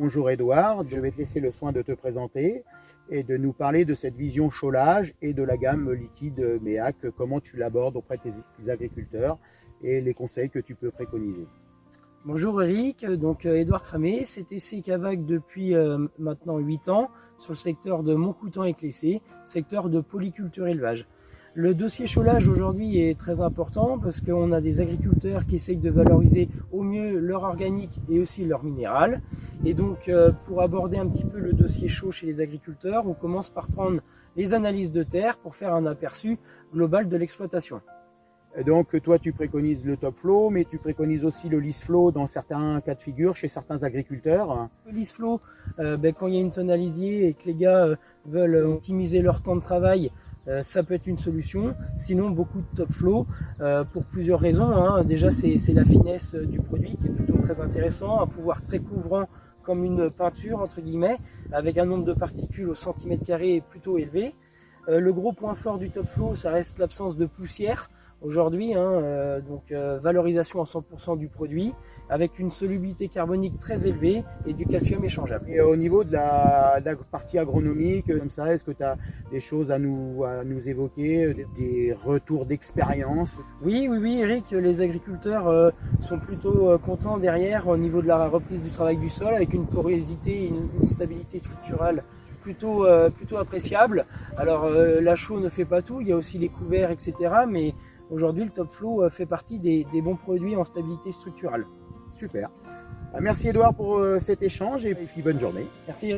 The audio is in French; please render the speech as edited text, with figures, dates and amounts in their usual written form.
Bonjour Edouard, je vais te laisser le soin de te présenter et de nous parler de cette vision chaulage et de la gamme liquide MEAC, comment tu l'abordes auprès de tes agriculteurs et les conseils que tu peux préconiser. Bonjour Eric, donc Edouard Cramé, CTC Cavac depuis maintenant 8 ans sur le secteur de Montcoutan et Clessé, secteur de polyculture élevage. Le dossier chaulage aujourd'hui est très important parce qu'on a des agriculteurs qui essayent de valoriser au mieux leur organique et aussi leur minéral. Et donc pour aborder un petit peu le dossier chaud chez les agriculteurs, on commence par prendre les analyses de terre pour faire un aperçu global de l'exploitation. Donc toi tu préconises le top flow, mais tu préconises aussi le lease flow dans certains cas de figure chez certains agriculteurs. Le lease flow, quand il y a une tonne à lisier et que les gars veulent optimiser leur temps de travail, ça peut être une solution. Sinon, beaucoup de top flow pour plusieurs raisons. Déjà, c'est la finesse du produit qui est plutôt très intéressant, un pouvoir très couvrant comme une peinture entre guillemets, avec un nombre de particules au centimètre carré plutôt élevé. Le gros point fort du top flow, ça reste l'absence de poussière. Aujourd'hui, valorisation à 100% du produit avec une solubilité carbonique très élevée et du calcium échangeable. Et au niveau de la partie agronomique, comme ça, est-ce que tu as des choses à nous évoquer, des retours d'expérience? Oui, Eric, les agriculteurs sont plutôt contents derrière au niveau de la reprise du travail du sol avec une porosité et une stabilité structurale plutôt appréciable. Alors la chaux ne fait pas tout, il y a aussi les couverts, etc. Mais aujourd'hui, le top flow fait partie des bons produits en stabilité structurale. Super. Merci Edouard pour cet échange et puis bonne journée. Merci Eric.